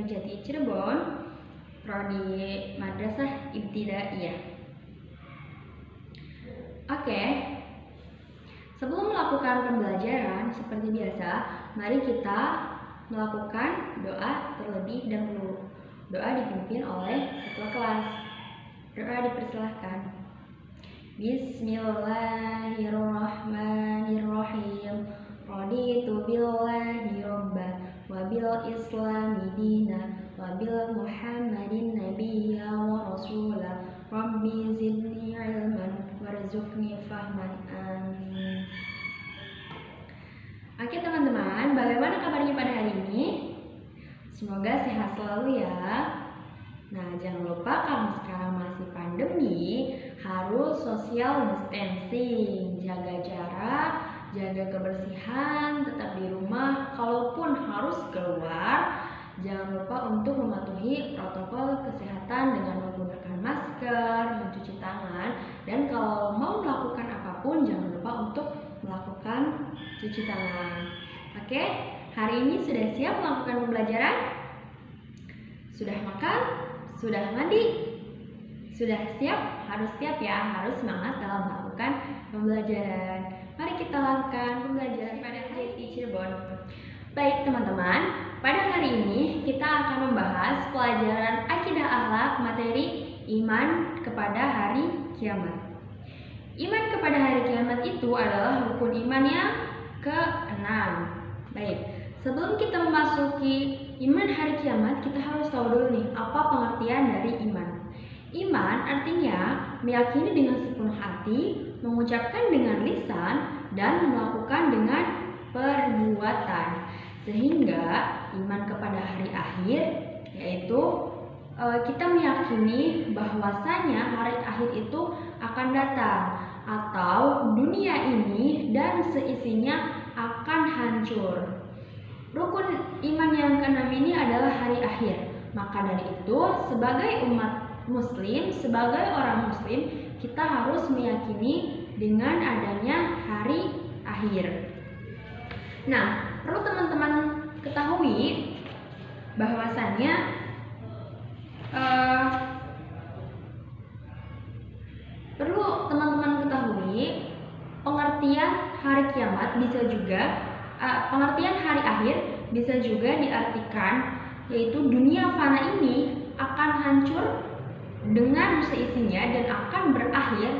Jati Cirebon, Prodi Madrasah Ibtidaiyah. Oke, sebelum melakukan pembelajaran seperti biasa, mari kita melakukan doa terlebih dahulu. Doa dipimpin oleh ketua kelas. Doa dipersilahkan. Bismillahirrahmanirrahim. Raditu billahi robban wa bil islami dina wa bil muhammadin nabiyya wa rasula. Rabbi zidni ilman warzuqni fahman. Amin. Oke teman-teman, bagaimana kabarnya pada hari ini? Semoga sehat selalu ya. Nah, jangan lupa karena sekarang masih pandemi, harus social distancing, jaga jarak, jaga kebersihan, tetap di rumah. Kalaupun harus keluar, jangan lupa untuk mematuhi protokol kesehatan dengan menggunakan masker, mencuci tangan, dan kalau mau melakukan apapun, jangan lupa untuk melakukan cuci tangan. Oke, hari ini sudah siap melakukan pembelajaran? Sudah makan? Sudah mandi? Sudah siap? Harus siap ya, harus semangat dalam melakukan pembelajaran. Mari kita lakukan pembelajaran pada JT Cirebon. Baik teman-teman, pada hari ini kita akan membahas pelajaran akidah akhlak materi iman kepada hari kiamat. Iman kepada hari kiamat itu adalah rukun iman yang ke-6. Baik, sebelum kita memasuki iman hari kiamat, kita harus tahu dulu nih apa pengertian dari iman. Iman artinya meyakini dengan sepenuh hati, mengucapkan dengan lisan, dan melakukan dengan perbuatan. Sehingga iman kepada hari akhir yaitu kita meyakini bahwasanya hari akhir itu akan datang atau dunia ini dan seisinya akan hancur. Rukun iman yang ke-6 ini adalah hari akhir. Maka dari itu, sebagai umat muslim, sebagai orang muslim, kita harus meyakini dengan adanya hari akhir. Nah, perlu teman-teman ketahui bahwasanya pengertian hari kiamat bisa juga pengertian hari akhir bisa juga diartikan yaitu dunia fana ini akan hancur dengan seisinya dan akan berakhir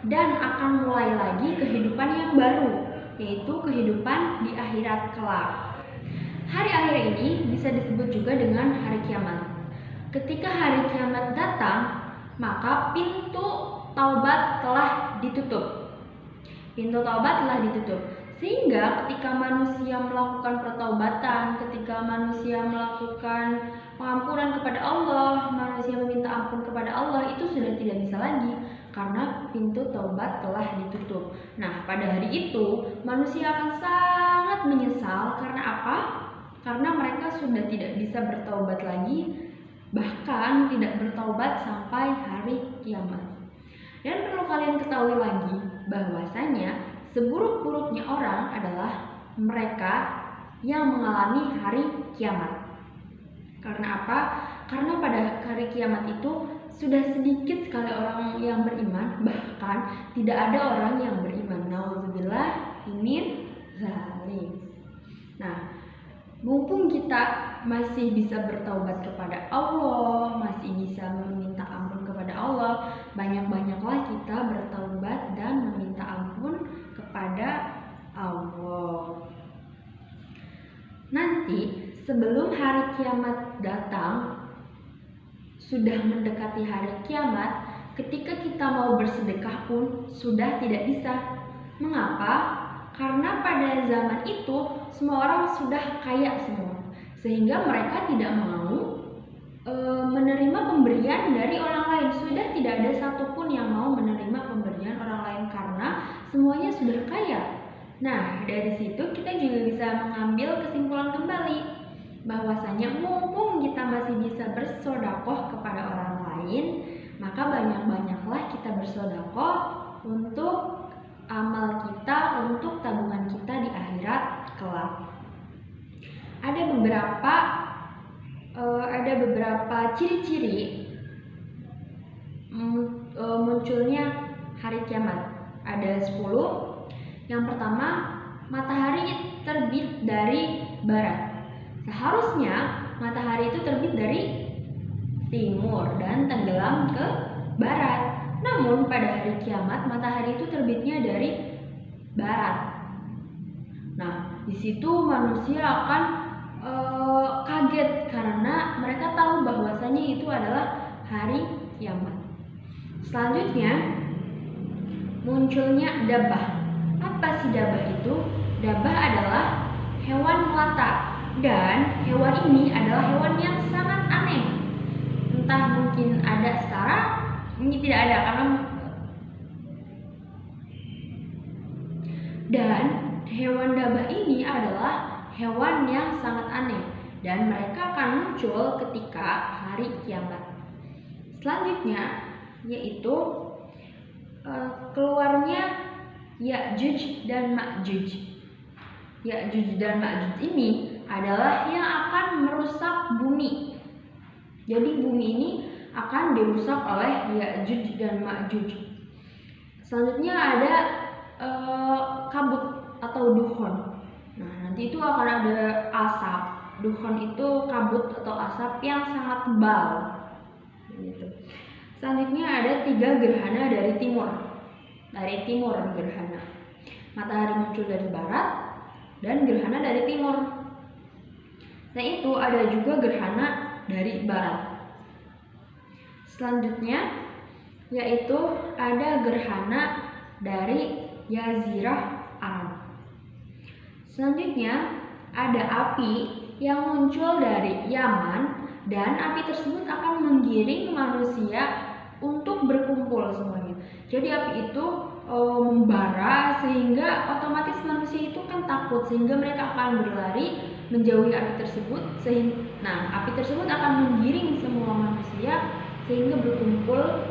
dan akan mulai lagi kehidupan yang baru, yaitu kehidupan di akhirat kelak. Hari akhir ini bisa disebut juga dengan hari kiamat. Ketika hari kiamat datang, maka pintu taubat telah ditutup. Pintu taubat telah ditutup. Sehingga ketika manusia melakukan pertaubatan, ketika manusia melakukan pengampunan kepada Allah, manusia meminta ampun kepada Allah, itu sudah tidak bisa lagi karena pintu taubat telah ditutup. Nah, pada hari itu manusia akan sangat menyesal karena apa? Karena mereka sudah tidak bisa bertaubat lagi, bahkan tidak bertaubat sampai hari kiamat. Dan perlu kalian ketahui lagi bahwasanya seburuk-buruknya orang adalah mereka yang mengalami hari kiamat. Karena apa? Karena pada hari kiamat itu sudah sedikit sekali orang yang beriman, bahkan tidak ada orang yang beriman. Nauzubillah min dzalik. Nah, mumpung kita masih bisa bertaubat kepada Allah, masih bisa meminta ampun kepada Allah, banyak-banyaklah kita bertaubat dan meminta ampun kepada Allah. Nanti sebelum hari kiamat datang, sudah mendekati hari kiamat, ketika kita mau bersedekah pun sudah tidak bisa. Mengapa? Karena pada zaman itu semua orang sudah kaya semua, sehingga mereka tidak mau menerima pemberian dari orang lain. Sudah tidak ada satupun yang mau menerima pemberian orang lain karena semuanya sudah kaya. Nah, dari situ kita juga bisa mengambil kesimpulan kembali bahwasanya mumpung kita masih bisa bersedekah kepada orang lain, maka banyak-banyaklah kita bersedekah untuk amal kita, untuk tabungan kita di akhirat kelak. Ada beberapa ciri-ciri munculnya hari kiamat. Ada 10. Yang pertama, matahari terbit dari barat. Seharusnya matahari itu terbit dari timur dan tenggelam ke barat. Namun pada hari kiamat matahari itu terbitnya dari barat. Nah, di situ manusia akan kaget karena mereka tahu bahwasanya itu adalah hari kiamat. Selanjutnya munculnya dabah. Apa sih dabah itu? Dabah adalah hewan melata, dan hewan ini adalah hewan yang sangat aneh. Entah mungkin ada sekarang, ini tidak ada karena dan hewan dabah ini adalah hewan yang sangat aneh dan mereka akan muncul ketika hari kiamat. Selanjutnya yaitu keluarnya Ya'juj dan Ma'juj. Ya'juj dan Ma'juj ini adalah yang akan merusak bumi. Jadi bumi ini akan dirusak oleh Ya'juj dan Ma'juj. Selanjutnya ada kabut atau dukhon. Nah, nanti itu akan ada asap. Dukhon itu kabut atau asap yang sangat tebal. Gitu. Selanjutnya ada 3 gerhana dari timur. Dari timur gerhana. Matahari muncul dari barat dan gerhana dari timur. Nah, itu ada juga gerhana dari barat. Selanjutnya yaitu ada gerhana dari Jazirah Arab. Selanjutnya ada api yang muncul dari Yaman dan api tersebut akan menggiring manusia untuk berkumpul semuanya. Jadi api itu membara sehingga otomatis manusia itu kan takut sehingga mereka akan berlari menjauhi api tersebut. Api tersebut akan menggiring semua manusia sehingga berkumpul.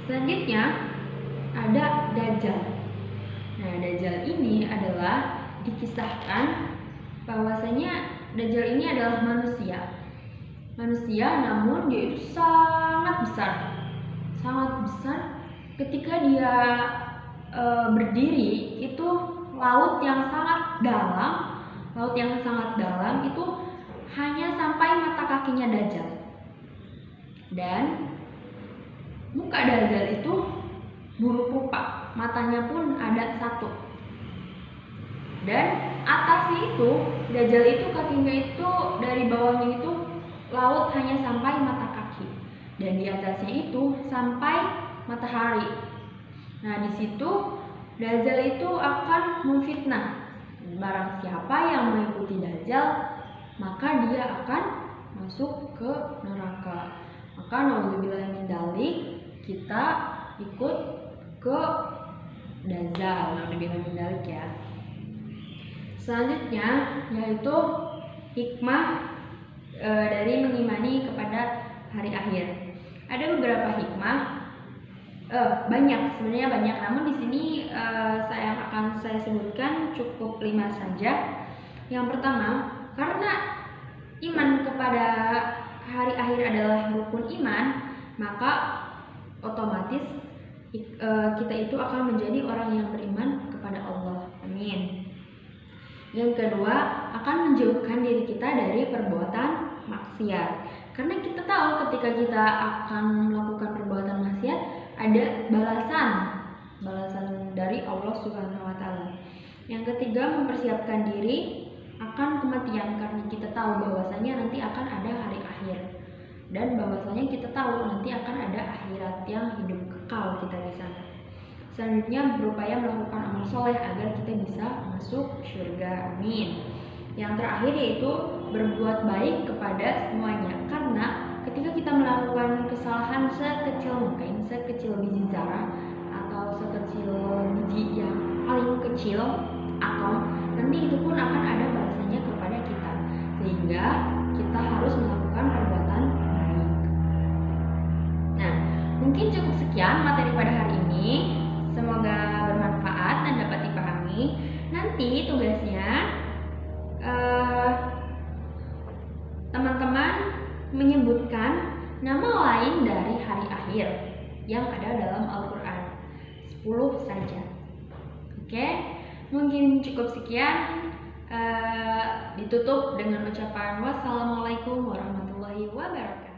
Selanjutnya ada Dajjal. Nah, Dajjal ini adalah dikisahkan bahwasanya Dajjal ini adalah manusia, namun dia itu sangat besar. Ketika dia berdiri itu laut yang sangat dalam itu hanya sampai mata kakinya Dajjal. Dan muka Dajjal itu buruk rupa, matanya pun ada 1. Dan atasnya itu Dajjal itu kakinya itu dari bawahnya itu laut hanya sampai mata kaki, dan di atasnya itu sampai matahari. Nah, di situ Dajjal itu akan memfitnah. Barang siapa yang mengikuti Dajjal, maka dia akan masuk ke neraka. Maka naudzubillah min dzalik, kita ikut ke Dajjal, naudzubillah min dzalik ya. Selanjutnya yaitu hikmah dari mengimani kepada hari akhir. Ada beberapa hikmah, sebenarnya banyak. Namun di sini saya sebutkan cukup 5 saja. Yang pertama, karena iman kepada hari akhir adalah rukun iman, maka otomatis kita itu akan menjadi orang yang beriman kepada Allah. Amin. Yang kedua, akan menjauhkan diri kita dari perbuatan maksiat. Karena kita tahu ketika kita akan melakukan perbuatan maksiat, ada balasan dari Allah Subhanahu wa taala. Yang ketiga, mempersiapkan diri akan kematian, karena kita tahu bahwasanya nanti akan ada hari akhir. Dan bahwasanya kita tahu nanti akan ada akhirat yang hidup kekal kita di sana. Selanjutnya, berupaya melakukan amal soleh agar kita bisa masuk surga. Amin. Yang terakhir yaitu berbuat baik kepada semuanya, karena ketika kita melakukan kesalahan sekecil mungkin, sekecil biji zarah atau sekecil biji yang paling kecil atom, nanti itu pun akan ada balasannya kepada kita, sehingga kita harus melakukan perbuatan baik. Nah, mungkin cukup sekian materi pada hari ini. Semoga bermanfaat dan dapat dipahami. Nanti tugasnya lain dari hari akhir yang ada dalam Al-Quran. 10 saja. Oke, mungkin cukup sekian. Ditutup dengan ucapan wassalamualaikum warahmatullahi wabarakatuh.